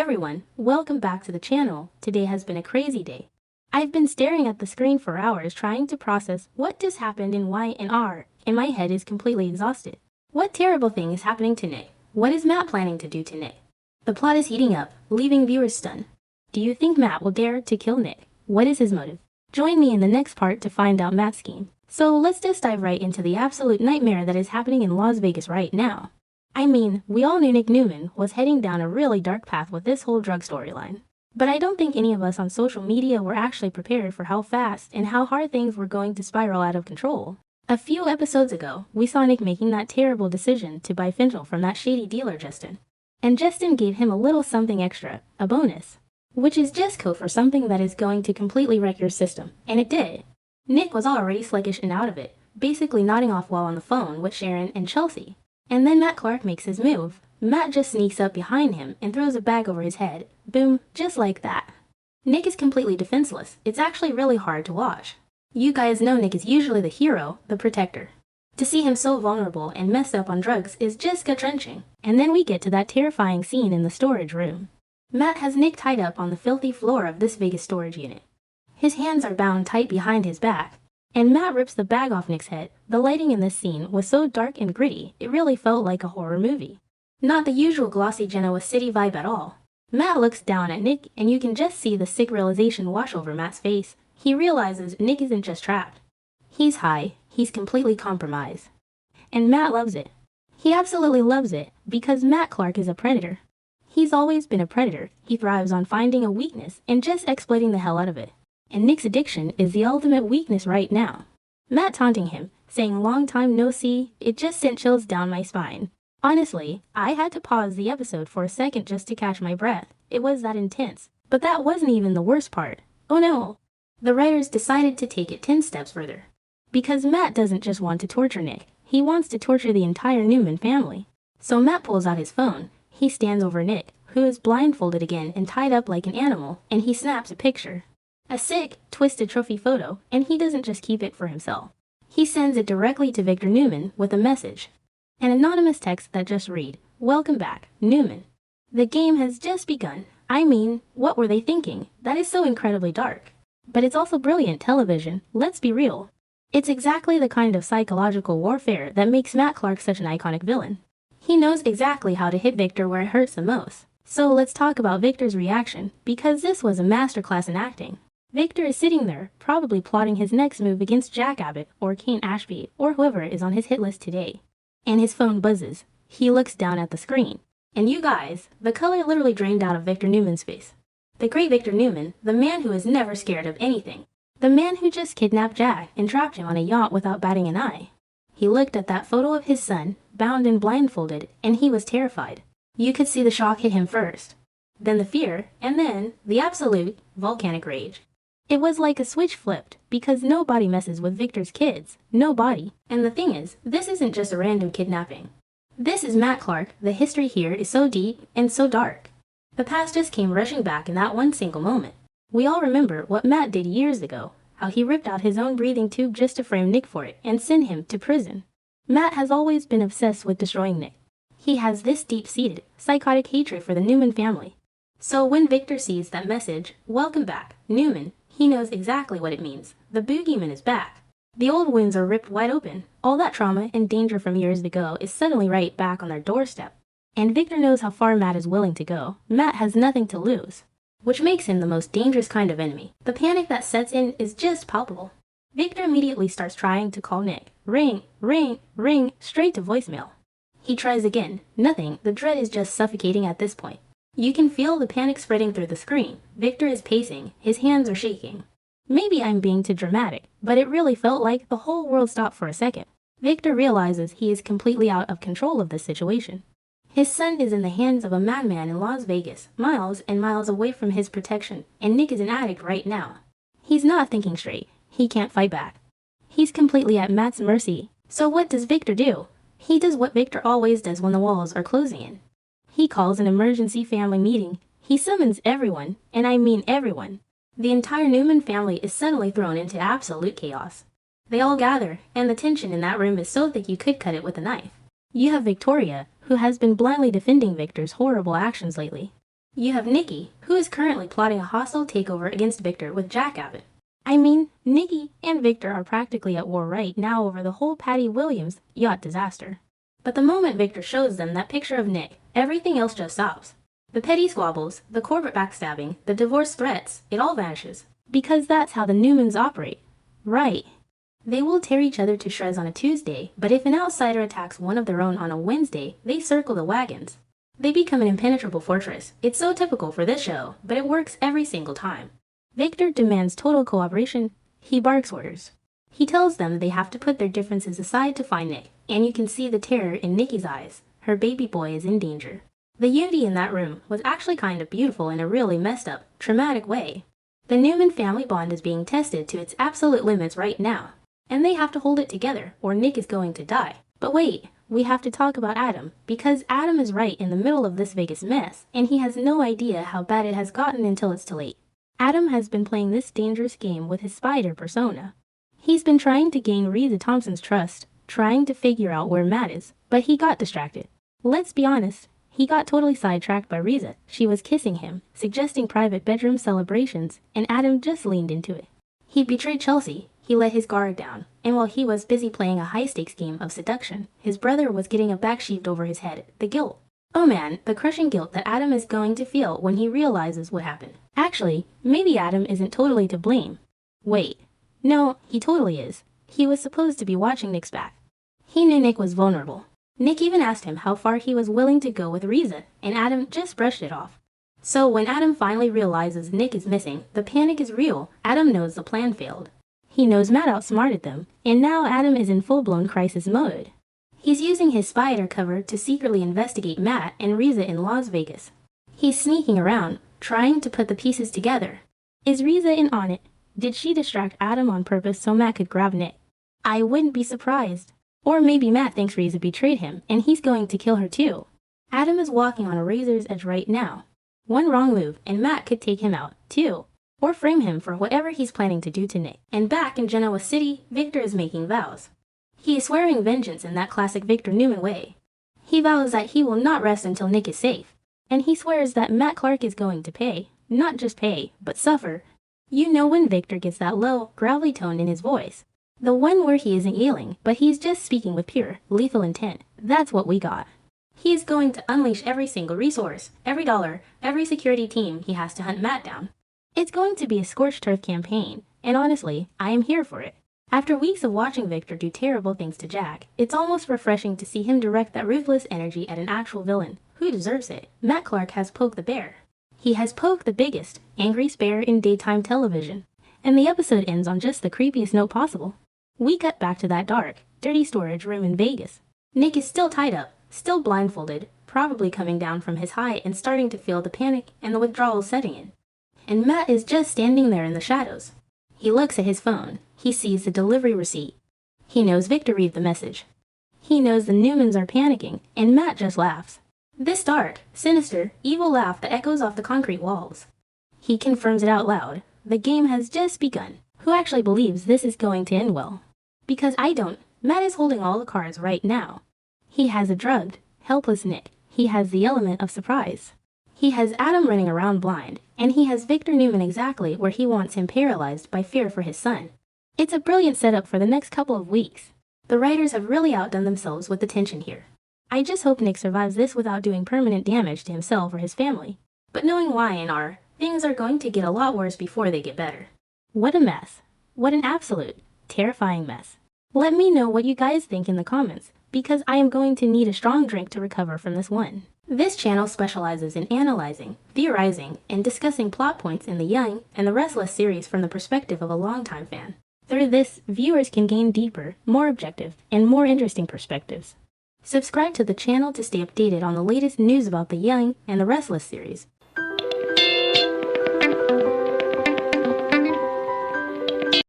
everyone, welcome back to the channel. Today has been a crazy day. I've been staring at the screen for hours trying to process what just happened in Y&R, and my head is completely exhausted. What terrible thing is happening to Nick? What is Matt planning to do to Nick? The plot is heating up, leaving viewers stunned. Do you think Matt will dare to kill Nick? What is his motive? Join me in the next part to find out Matt's scheme. So let's just dive right into the absolute nightmare that is happening in Las Vegas right now. I mean, we all knew Nick Newman was heading down a really dark path with this whole drug storyline. But I don't think any of us on social media were actually prepared for how fast and how hard things were going to spiral out of control. A few episodes ago, we saw Nick making that terrible decision to buy fentanyl from that shady dealer Justin. And Justin gave him a little something extra, a bonus. Which is just code for something that is going to completely wreck your system. And it did. Nick was already sluggish and out of it, basically nodding off while on the phone with Sharon and Chelsea. And then Matt Clark makes his move. Matt just sneaks up behind him and throws a bag over his head. Boom, just like that. Nick is completely defenseless. It's actually really hard to watch. You guys know Nick is usually the hero, the protector. To see him so vulnerable and messed up on drugs is just gut-wrenching. And then we get to that terrifying scene in the storage room. Matt has Nick tied up on the filthy floor of this Vegas storage unit. His hands are bound tight behind his back. And Matt rips the bag off Nick's head. The lighting in this scene was so dark and gritty, it really felt like a horror movie. Not the usual glossy Genoa City vibe at all. Matt looks down at Nick, and you can just see the sick realization wash over Matt's face. He realizes Nick isn't just trapped. He's high, he's completely compromised. And Matt loves it. He absolutely loves it, because Matt Clark is a predator. He's always been a predator. He thrives on finding a weakness and just exploiting the hell out of it. And Nick's addiction is the ultimate weakness right now. Matt taunting him, saying long time no see, it just sent chills down my spine. Honestly, I had to pause the episode for a second just to catch my breath. It was that intense. But that wasn't even the worst part. Oh no! The writers decided to take it 10 steps further. Because Matt doesn't just want to torture Nick, he wants to torture the entire Newman family. So Matt pulls out his phone. He stands over Nick, who is blindfolded again and tied up like an animal, and he snaps a picture. A sick, twisted trophy photo, and he doesn't just keep it for himself. He sends it directly to Victor Newman with a message. An anonymous text that just read, "Welcome back, Newman. The game has just begun." I mean, what were they thinking? That is so incredibly dark. But it's also brilliant television, let's be real. It's exactly the kind of psychological warfare that makes Matt Clark such an iconic villain. He knows exactly how to hit Victor where it hurts the most. So let's talk about Victor's reaction, because this was a masterclass in acting. Victor is sitting there, probably plotting his next move against Jack Abbott or Kane Ashby or whoever is on his hit list today. And his phone buzzes. He looks down at the screen. And you guys, the color literally drained out of Victor Newman's face. The great Victor Newman, the man who is never scared of anything. The man who just kidnapped Jack and dropped him on a yacht without batting an eye. He looked at that photo of his son, bound and blindfolded, and he was terrified. You could see the shock hit him first. Then the fear, and then the absolute volcanic rage. It was like a switch flipped, because nobody messes with Victor's kids. Nobody. And the thing is, this isn't just a random kidnapping. This is Matt Clark. The history here is so deep and so dark. The past just came rushing back in that one single moment. We all remember what Matt did years ago, how he ripped out his own breathing tube just to frame Nick for it and send him to prison. Matt has always been obsessed with destroying Nick. He has this deep-seated, psychotic hatred for the Newman family. So when Victor sees that message, "Welcome back, Newman," he knows exactly what it means. The boogeyman is back. The old wounds are ripped wide open. All that trauma and danger from years ago is suddenly right back on their doorstep. And Victor knows how far Matt is willing to go. Matt has nothing to lose, which makes him the most dangerous kind of enemy. The panic that sets in is just palpable. Victor immediately starts trying to call Nick. Ring, ring, ring, straight to voicemail. He tries again. Nothing. The dread is just suffocating at this point. You can feel the panic spreading through the screen. Victor is pacing. His hands are shaking. Maybe I'm being too dramatic, but it really felt like the whole world stopped for a second. Victor realizes he is completely out of control of this situation. His son is in the hands of a madman in Las Vegas, miles and miles away from his protection, and Nick is an addict right now. He's not thinking straight. He can't fight back. He's completely at Matt's mercy. So what does Victor do? He does what Victor always does when the walls are closing in. He calls an emergency family meeting. He summons everyone, and I mean everyone. The entire Newman family is suddenly thrown into absolute chaos. They all gather, and the tension in that room is so thick you could cut it with a knife. You have Victoria, who has been blindly defending Victor's horrible actions lately. You have Nikki, who is currently plotting a hostile takeover against Victor with Jack Abbott. I mean, Nikki and Victor are practically at war right now over the whole Patty Williams yacht disaster. But the moment Victor shows them that picture of Nick, everything else just stops. The petty squabbles, the corporate backstabbing, the divorce threats, it all vanishes. Because that's how the Newmans operate. Right. They will tear each other to shreds on a Tuesday, but if an outsider attacks one of their own on a Wednesday, they circle the wagons. They become an impenetrable fortress. It's so typical for this show, but it works every single time. Victor demands total cooperation. He barks orders. He tells them they have to put their differences aside to find Nick, and you can see the terror in Nikki's eyes. Her baby boy is in danger. The unity in that room was actually kind of beautiful in a really messed up, traumatic way. The Newman family bond is being tested to its absolute limits right now, and they have to hold it together or Nick is going to die. But wait, we have to talk about Adam, because Adam is right in the middle of this Vegas mess, and he has no idea how bad it has gotten until it's too late. Adam has been playing this dangerous game with his spider persona. He's been trying to gain Reza Thompson's trust, trying to figure out where Matt is, but he got distracted. Let's be honest, he got totally sidetracked by Reza. She was kissing him, suggesting private bedroom celebrations, and Adam just leaned into it. He betrayed Chelsea, he let his guard down, and while he was busy playing a high-stakes game of seduction, his brother was getting a back sheaved over his head, the guilt. Oh man, the crushing guilt that Adam is going to feel when he realizes what happened. Actually, maybe Adam isn't totally to blame. Wait. No, he totally is. He was supposed to be watching Nick's back. He knew Nick was vulnerable. Nick even asked him how far he was willing to go with Reza, and Adam just brushed it off. So when Adam finally realizes Nick is missing, the panic is real. Adam knows the plan failed. He knows Matt outsmarted them, and now Adam is in full-blown crisis mode. He's using his spy undercover to secretly investigate Matt and Reza in Las Vegas. He's sneaking around, trying to put the pieces together. Is Reza in on it? Did she distract Adam on purpose so Matt could grab Nick? I wouldn't be surprised. Or maybe Matt thinks Reza betrayed him, and he's going to kill her too. Adam is walking on a razor's edge right now. One wrong move, and Matt could take him out, too. Or frame him for whatever he's planning to do to Nick. And back in Genoa City, Victor is making vows. He is swearing vengeance in that classic Victor Newman way. He vows that he will not rest until Nick is safe. And he swears that Matt Clark is going to pay. Not just pay, but suffer. You know when Victor gets that low, gravelly tone in his voice. The one where he isn't yelling, but he's just speaking with pure, lethal intent. That's what we got. He is going to unleash every single resource, every dollar, every security team he has to hunt Matt down. It's going to be a scorched earth campaign, and honestly, I am here for it. After weeks of watching Victor do terrible things to Jack, it's almost refreshing to see him direct that ruthless energy at an actual villain, who deserves it. Matt Clark has poked the bear. He has poked the biggest, angriest bear in daytime television. And the episode ends on just the creepiest note possible. We cut back to that dark, dirty storage room in Vegas. Nick is still tied up, still blindfolded, probably coming down from his high and starting to feel the panic and the withdrawal setting in. And Matt is just standing there in the shadows. He looks at his phone. He sees the delivery receipt. He knows Victor read the message. He knows the Newmans are panicking, and Matt just laughs. This dark, sinister, evil laugh that echoes off the concrete walls. He confirms it out loud. The game has just begun. Who actually believes this is going to end well? Because I don't. Matt is holding all the cards right now. He has a drugged, helpless Nick. He has the element of surprise. He has Adam running around blind, and he has Victor Newman exactly where he wants him paralyzed by fear for his son. It's a brilliant setup for the next couple of weeks. The writers have really outdone themselves with the tension here. I just hope Nick survives this without doing permanent damage to himself or his family. But knowing Y&R, things are going to get a lot worse before they get better. What a mess. What an absolute, terrifying mess. Let me know what you guys think in the comments, because I am going to need a strong drink to recover from this one. This channel specializes in analyzing, theorizing, and discussing plot points in the Young and the Restless series from the perspective of a longtime fan. Through this, viewers can gain deeper, more objective, and more interesting perspectives. Subscribe to the channel to stay updated on the latest news about the Young and the Restless series,